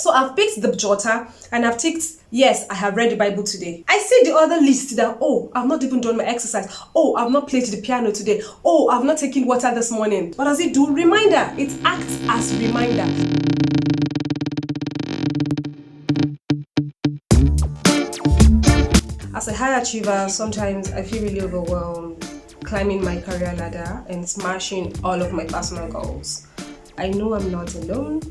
So I've picked the jotter and I've ticked, yes, I have read the Bible today. I see the other list that, oh, I've not even done my exercise. Oh, I've not played the piano today. Oh, I've not taken water this morning. What does it do? Reminder. It acts as reminder. As a high achiever, sometimes I feel really overwhelmed climbing my career ladder and smashing all of my personal goals. I know I'm not alone.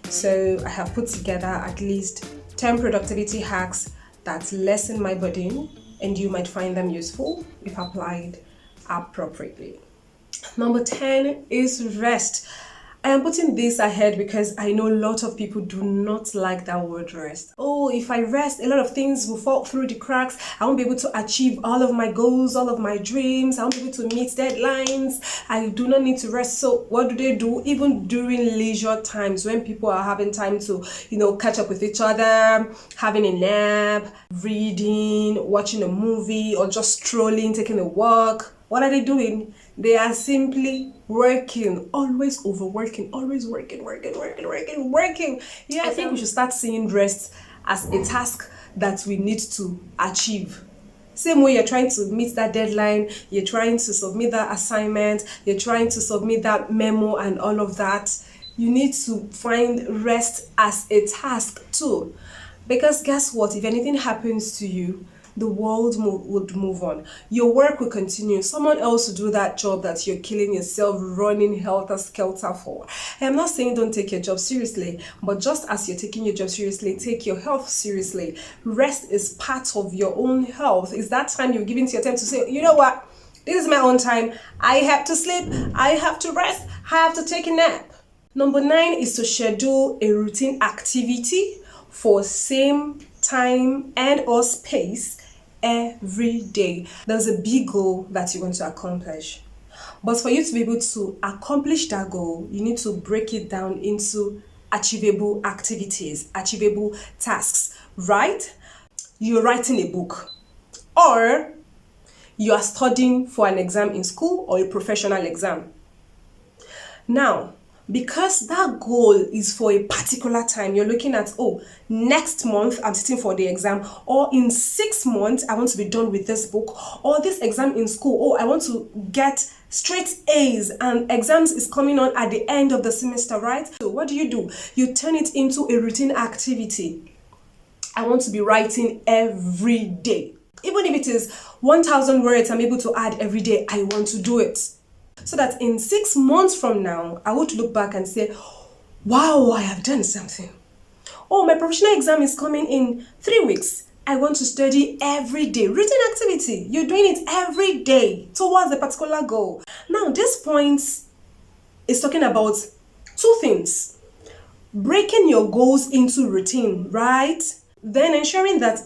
So I have put together at least 10 productivity hacks that lessen my burden, and you might find them useful if applied appropriately. Number 10 is rest. I am putting this ahead because I know a lot of people do not like that word rest. Oh, if I rest, a lot of things will fall through the cracks. I won't be able to achieve all of my goals, all of my dreams. I won't be able to meet deadlines. I do not need to rest. So what do? Even during leisure times when people are having time to, catch up with each other, having a nap, reading, watching a movie, or just strolling, taking a walk. What are they doing? They are simply working, always overworking, always working. Yeah, I think we should start seeing rest as a task that we need to achieve. Same way you're trying to meet that deadline, you're trying to submit that assignment, you're trying to submit that memo and all of that. You need to find rest as a task too. Because guess what? If anything happens to you, the world would move on. Your work will continue. Someone else will do that job that you're killing yourself, running helter-skelter for. I'm not saying don't take your job seriously, but just as you're taking your job seriously, take your health seriously. Rest is part of your own health. It's that time you're giving to your time to say, you know what? This is my own time. I have to sleep. I have to rest. I have to take a nap. Number 9 is to schedule a routine activity for same time and or space every day. There's a big goal that you want to accomplish, but for you to be able to accomplish that goal, you need to break it down into achievable activities, achievable tasks, right? You're writing a book, or you are studying for an exam in school or a professional exam. Now, because that goal is for a particular time, you're looking at, oh, next month I'm sitting for the exam, or in 6 months I want to be done with this book, or this exam in school, oh, I want to get straight A's and exams is coming on at the end of the semester, right? So what do? You turn it into a routine activity. I want to be writing every day. Even if it is 1,000 words I'm able to add every day, I want to do it. So that in 6 months from now, I would look back and say, wow, I have done something. Oh, my professional exam is coming in 3 weeks. I want to study every day. Written activity. You're doing it every day towards a particular goal. Now, this point is talking about 2 things. Breaking your goals into routine, right? Then ensuring that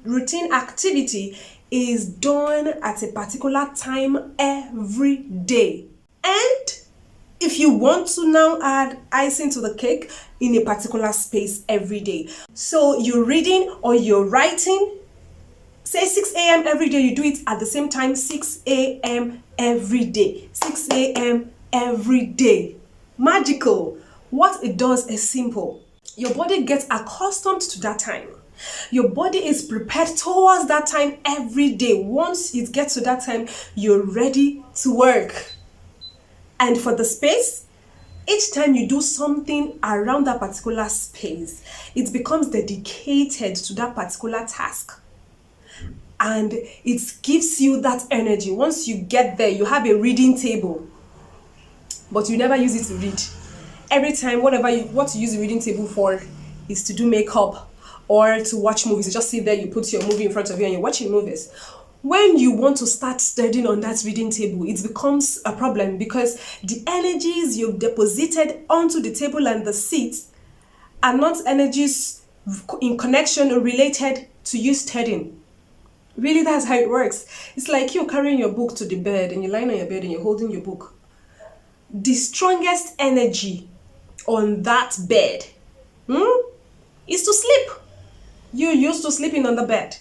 routine activity is done at a particular time every day. And if you want to now add icing to the cake, in a particular space every day. So you're reading or you're writing, say 6 a.m. every day, you do it at the same time, 6 a.m. every day. 6 a.m. every day. Magical. What it does is simple. Your body gets accustomed to that time. Your body is prepared towards that time every day. Once it gets to that time, you're ready to work. And for the space, each time you do something around that particular space, it becomes dedicated to that particular task. And it gives you that energy. Once you get there, you have a reading table, but you never use it to read. Every time, what you use the reading table for is to do makeup or to watch movies. You just sit there, you put your movie in front of you and you're watching movies. When you want to start studying on that reading table, it becomes a problem because the energies you've deposited onto the table and the seats are not energies in connection or related to you studying. Really, that's how it works. It's like you carrying your book to the bed and you're lying on your bed and you're holding your book. The strongest energy on that bed is to sleep. You're used to sleeping on the bed.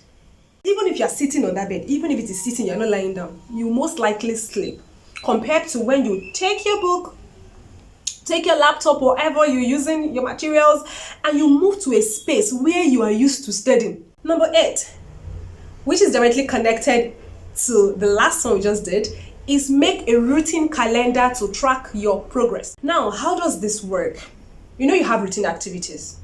Even if you're sitting on that bed, even if it is sitting, you're not lying down, you most likely sleep. Compared to when you take your book, Take your laptop, whatever you're using, your materials, and you move to a space where you are used to studying. Number 8, which is directly connected to the last one we just did, is make a routine calendar to track your progress. Now, how does this work? You have routine activities.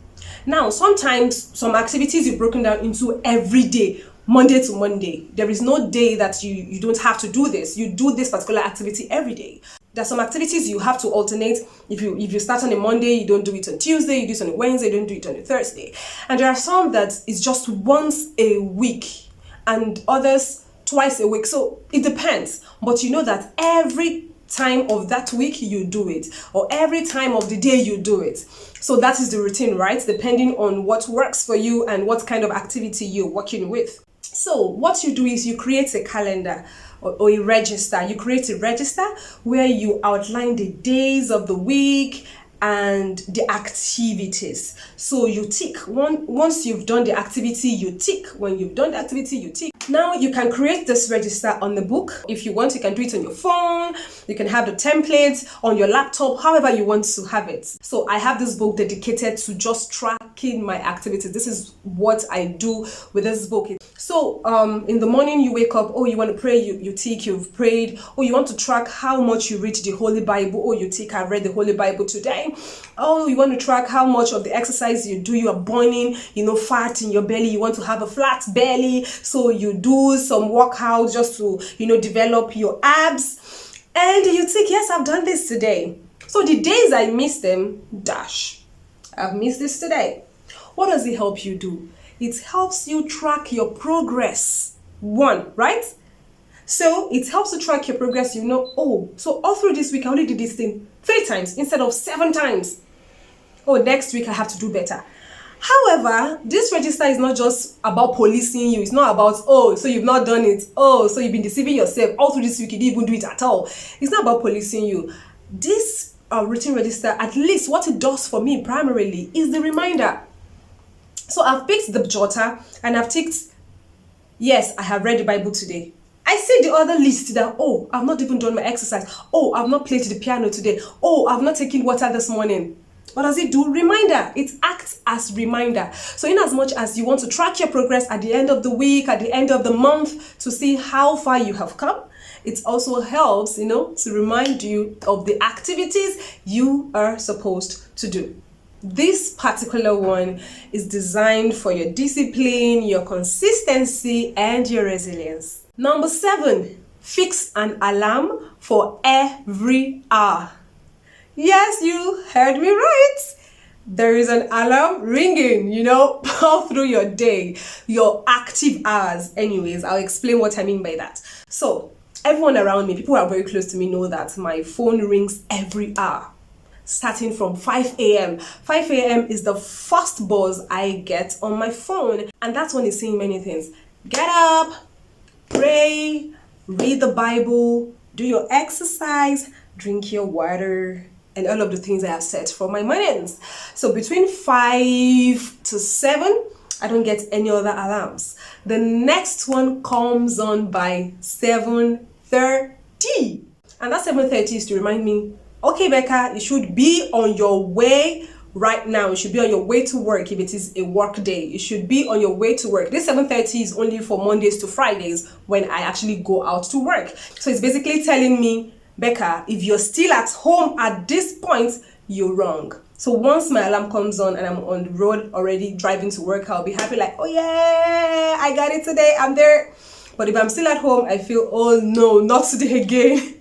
Now, sometimes some activities you've broken down into every day, Monday to Monday. There is no day that you don't have to do this. You do this particular activity every day. There are some activities you have to alternate. If you start on a Monday, you don't do it on Tuesday, you do it on a Wednesday, you don't do it on a Thursday. And there are some that is just once a week and others twice a week. So it depends. But you know that every time of that week you do it, or every time of the day you do it. So that is the routine, right? Depending on what works for you and what kind of activity you're working with. So what you do is you create a calendar or a register. You create a register where you outline the days of the week and the activities. So you tick. Once you've done the activity, you tick. When you've done the activity, you tick. Now you can create this register on the book. If you want, you can do it on your phone. You can have the templates on your laptop, however you want to have it. So I have this book dedicated to just tracking my activities. This is what I do with this book. So in the morning you wake up, you want to pray, you tick, you've prayed. You want to track how much you read the Holy Bible, you tick, I read the Holy Bible today. You want to track how much of the exercise you do, you are burning, fat in your belly, you want to have a flat belly, so you do some workout just to, develop your abs, and you tick, yes, I've done this today. So the days I miss them, I've missed this today. What does it help you do? It helps you track your progress. Right? So it helps you track your progress. So all through this week, I only did this thing 3 times instead of 7 times. Next week I have to do better. However, this register is not just about policing you. It's not about, so you've not done it. So you've been deceiving yourself. All through this week, you didn't even do it at all. It's not about policing you. This routine register, at least what it does for me primarily, is the reminder. So I've picked the jotter and I've ticked, yes, I have read the Bible today. I see the other list that, I've not even done my exercise. I've not played the piano today. I've not taken water this morning. What does it do? Reminder. It acts as reminder. So in as much as you want to track your progress at the end of the week, at the end of the month, to see how far you have come, it also helps, to remind you of the activities you are supposed to do. This particular one is designed for your discipline, your consistency, and your resilience. Number 7, fix an alarm for every hour. Yes, you heard me right. There is an alarm ringing, all through your day, your active hours. Anyways, I'll explain what I mean by that. So everyone around me, people who are very close to me, know that my phone rings every hour, starting from 5 a.m. 5 a.m. is the first buzz I get on my phone. And that's when it's saying many things. Get up, pray, read the Bible, do your exercise, drink your water, and all of the things I have said for my mornings. So between 5 to 7, I don't get any other alarms. The next one comes on by 7:30. And that 7:30 is to remind me, okay, Becca, you should be on your way right now. You should be on your way to work. If it is a work day, you should be on your way to work. This 7:30 is only for Mondays to Fridays when I actually go out to work. So it's basically telling me, Becca, if you're still at home at this point, you're wrong. So once my alarm comes on and I'm on the road already driving to work, I'll be happy like, oh yeah, I got it today, I'm there. But if I'm still at home, I feel, oh no, not today again.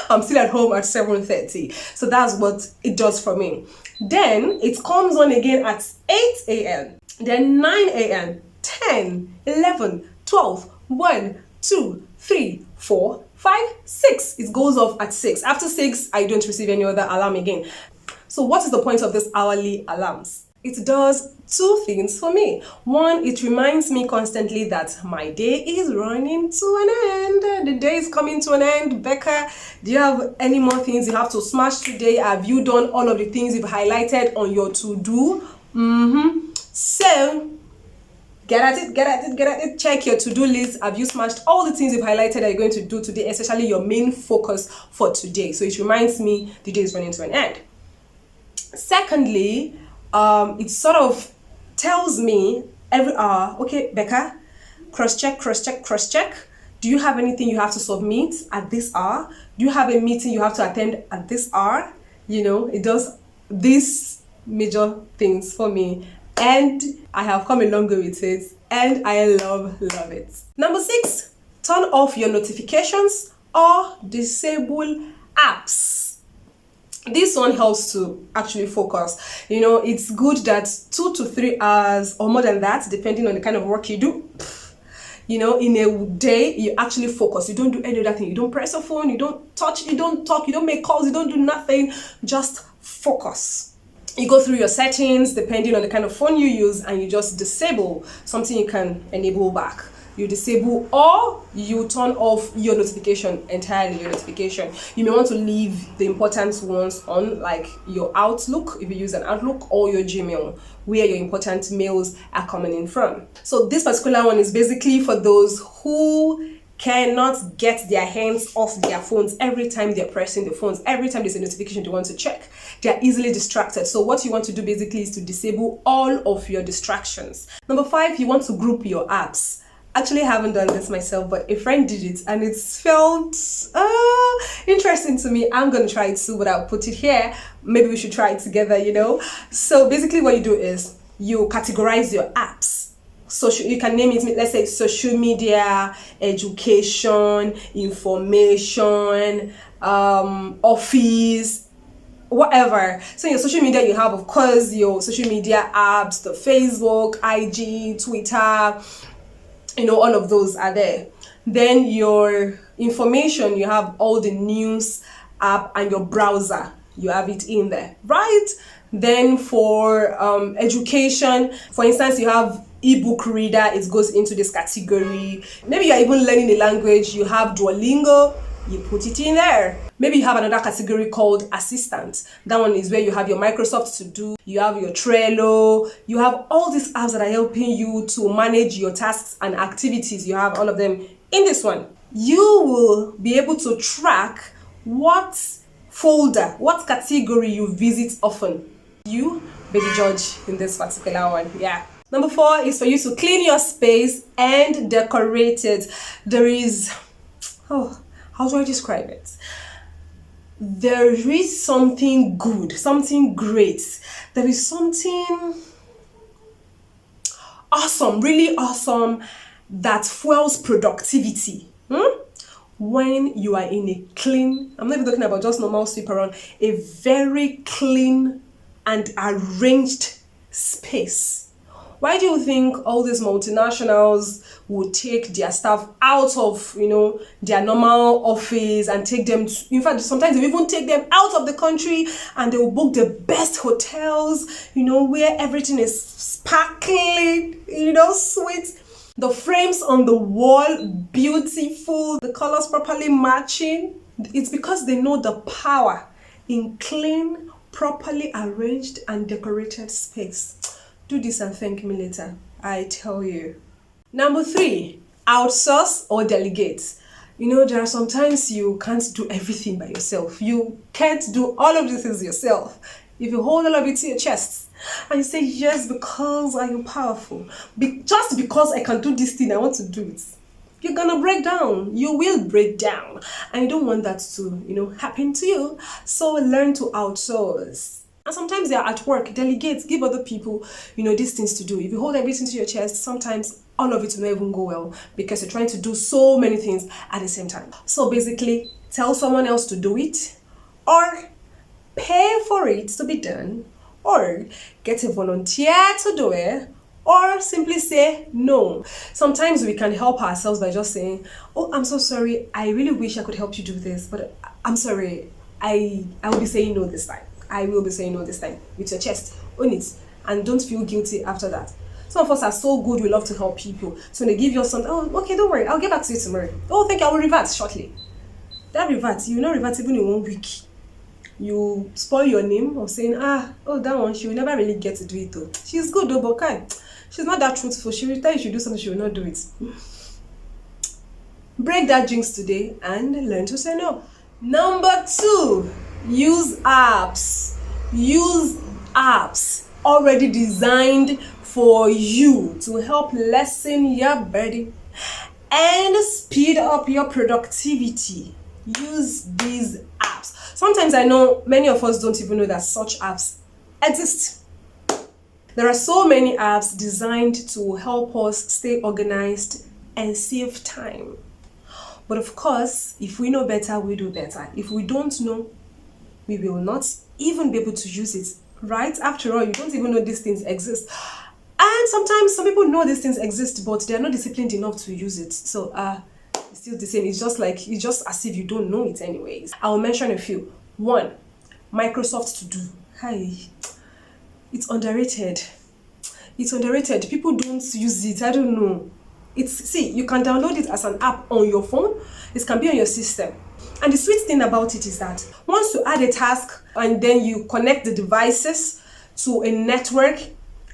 I'm still at home at 7:30. So that's what it does for me. Then it comes on again at 8 a.m. Then 9 a.m., 10, 11, 12, 1, 2, 3, 4, 5, 6. It goes off at 6. After 6, I don't receive any other alarm again. So what is the point of these hourly alarms? It does 2 things for me. One, it reminds me constantly that my day is running to an end. The day is coming to an end. Becca, do you have any more things you have to smash today? Have you done all of the things you've highlighted on your to-do? So, get at it. Check your to-do list. Have you smashed all the things you've highlighted that you're going to do today, especially your main focus for today? So it reminds me the day is running to an end. Secondly, it sort of tells me every hour, okay, Becca, cross check, cross check, cross check. Do you have anything you have to submit at this hour? Do you have a meeting you have to attend at this hour? You know, it does these major things for me, and I have come a long way with it, and I love it. Number 6, turn off your notifications or disable apps. This one helps to actually focus. You know, it's good that 2 to 3 hours or more than that, depending on the kind of work you do, you know, in a day, you actually focus. You don't do any other thing. You don't press a phone, you don't touch, you don't talk, you don't make calls, you don't do nothing. Just focus. You go through your settings depending on the kind of phone you use, and you just disable something you can enable back. You disable or you turn off your notification entirely. Your notification, you may want to leave the important ones on, like your Outlook if you use an Outlook, or your Gmail, where your important mails are coming in from. So this particular one is basically for those who cannot get their hands off their phones every time they're pressing the phones. Every time there's a notification they want to check, they're easily distracted. So what you want to do basically is to disable all of your distractions. Number 5, you want to group your apps. Actually, I haven't done this myself, but a friend did it and it felt interesting to me. I'm going to try it too, but I'll put it here. Maybe we should try it together, you know. So basically what you do is you categorize your apps. So you can name it, let's say social media, education, information, office, whatever. So in your social media, you have, of course, your social media apps, the Facebook, IG, Twitter, you know, all of those are there. Then your information, you have all the news app and your browser, you have it in there, right? Then for education, for instance, you have ebook reader, it goes into this category. Maybe you're even learning a language, you have Duolingo, you put it in there. Maybe you have another category called assistant. That one is where you have your Microsoft To Do, you have your Trello, you have all these apps that are helping you to manage your tasks and activities. You have all of them in this one. You will be able to track what folder, what category you visit often. You be the judge in this particular one. Yeah. Number 4 is for you to clean your space and decorate it. There is, how do I describe it? There is something good, something great. There is something awesome, really awesome, that fuels productivity. When you are in a clean, I'm not even talking about just normal sweep around, a very clean and arranged space. Why do you think all these multinationals would take their staff out of, you know, their normal office and take them to, in fact, sometimes they even take them out of the country and they will book the best hotels, you know, where everything is sparkling, you know, sweet. The frames on the wall, beautiful, the colors properly matching. It's because they know the power in clean, properly arranged and decorated space. Do this and thank me later, I tell you. Number 3, outsource or delegate. You know, there are sometimes you can't do everything by yourself. You can't do all of these things yourself. If you hold all of it to your chest and you say, yes, because I am powerful, just because I can do this thing, I want to do it, you're gonna break down. You will break down. And you don't want that to, you know, happen to you. So learn to outsource. And sometimes they're at work, delegate, give other people, you know, these things to do. If you hold everything to your chest, sometimes all of it will not even go well because you're trying to do so many things at the same time. So basically, tell someone else to do it, or pay for it to be done, or get a volunteer to do it, or simply say no. Sometimes we can help ourselves by just saying, oh, I'm so sorry, I really wish I could help you do this, but I'm sorry, I will be saying no this time. I will be saying no this time, with your chest, own it, and don't feel guilty after that. Some of us are so good, we love to help people. So when they give you something, oh, okay, don't worry, I'll get back to you tomorrow. Oh, thank you, I will revert shortly. That revert, you will not revert even in 1 week. You spoil your name of saying, that one, she will never really get to do it though. She's good though, but kind. She's not that truthful. She will tell you she will do something, she will not do it. Break that jinx today and learn to say no. Number 2, use apps. Use apps already designed for you to help lessen your burden and speed up your productivity. Use these apps. Sometimes I know many of us don't even know that such apps exist. There are so many apps designed to help us stay organized and save time. But of course, if we know better, we do better. If we don't know, we will not even be able to use it, right? After all, you don't even know these things exist. And sometimes some people know these things exist, but they are not disciplined enough to use it. So it's still the same. It's just as if you don't know it anyways. I'll mention a few. One, Microsoft To Do. Hi. It's underrated. It's underrated. People don't use it. I don't know. You can download it as an app on your phone. It can be on your system. And the sweet thing about it is that once you add a task and then you connect the devices to a network,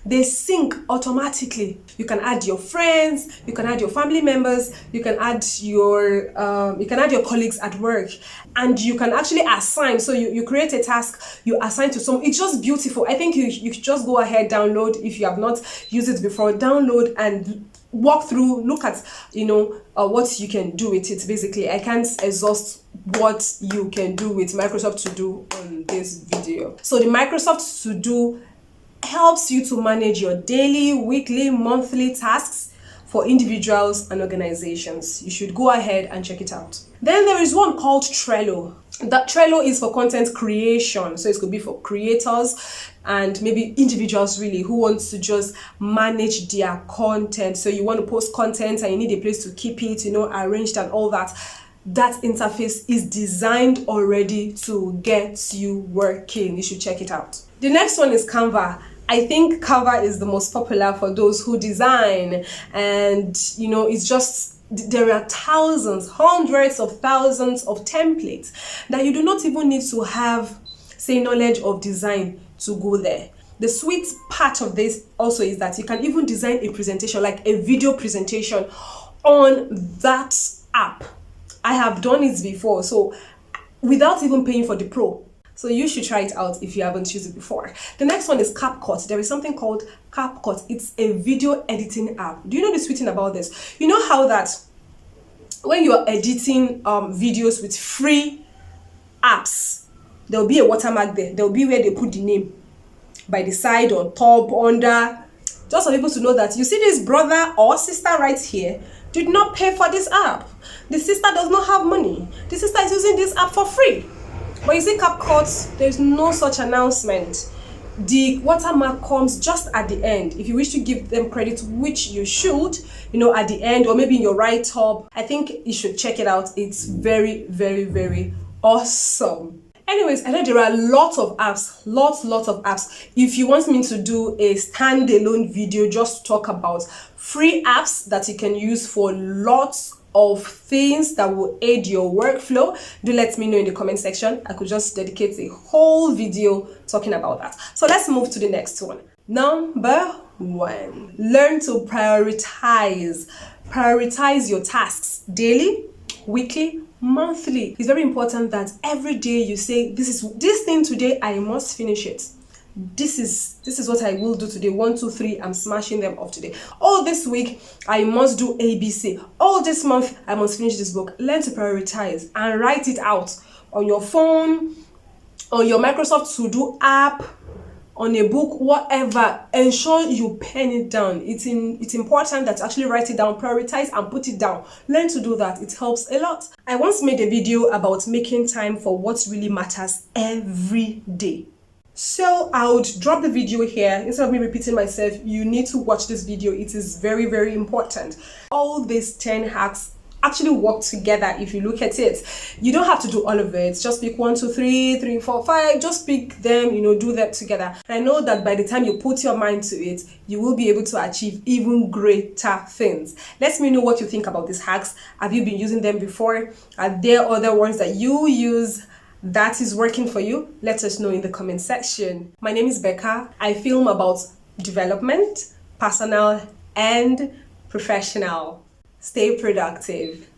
they sync automatically. You can add your friends, you can add your family members, you can add your colleagues at work, and you can actually assign. So you create a task, you assign to someone. It's just beautiful. I think you just go ahead, download. If you have not used it before, download and walk through, look at what you can do with it. Basically, I can't exhaust what you can do with Microsoft To Do on this video. So the Microsoft To Do helps you to manage your daily, weekly, monthly tasks for individuals and organizations. You should go ahead and check it out. Then there is one called Trello. That Trello is for content creation. So it could be for creators and maybe individuals really who want to just manage their content. So you want to post content and you need a place to keep it, arranged and all that. That interface is designed already to get you working. You should check it out. The next one is Canva. I think Canva is the most popular for those who design, and it's just, there are thousands, hundreds of thousands of templates that you do not even need to have, say, knowledge of design to go there. The sweet part of this also is that you can even design a presentation, like a video presentation, on that app. I have done it before, so without even paying for the pro. So you should try it out if you haven't used it before. The next one is CapCut. There is something called CapCut. It's a video editing app. Do you know the sweet thing about this? You know how that when you are editing videos with free apps, there will be a watermark there. There will be where they put the name by the side, on top, under, just for people to know that you see this brother or sister right here did not pay for this app. The sister does not have money. The sister is using this app for free. But you see CapCut, there's no such announcement. The watermark comes just at the end. If you wish to give them credit, which you should, at the end or maybe in your write-up, I think you should check it out. It's very, very, very awesome. Anyways, I know there are lots of apps. If you want me to do a standalone video just to talk about free apps that you can use for lots of things that will aid your workflow, do let me know in the comment section. I could just dedicate a whole video talking about that. So let's move to the next one. Number 1, learn to prioritize. Prioritize your tasks daily, weekly, monthly. It's very important that every day you say, this thing today, I must finish it. This is what I will do today. 1, 2, 3, I'm smashing them off today. All this week, I must do ABC. All this month, I must finish this book. Learn to prioritize and write it out on your phone, on your Microsoft To Do app, on a book, whatever. Ensure you pen it down. It's important that you actually write it down, prioritize and put it down. Learn to do that. It helps a lot. I once made a video about making time for what really matters every day. So I would drop the video here. Instead of me repeating myself, you need to watch this video. It is very, very important. All these 10 hacks actually work together if you look at it. You don't have to do all of it. Just pick 1, 2, 3, 3, 4, 5. Just pick them, do that together. And I know that by the time you put your mind to it, you will be able to achieve even greater things. Let me know what you think about these hacks. Have you been using them before? Are there other ones that you use that is working for you? Let us know in the comment section. My name is Becca. I film about development, personal and professional. Stay productive.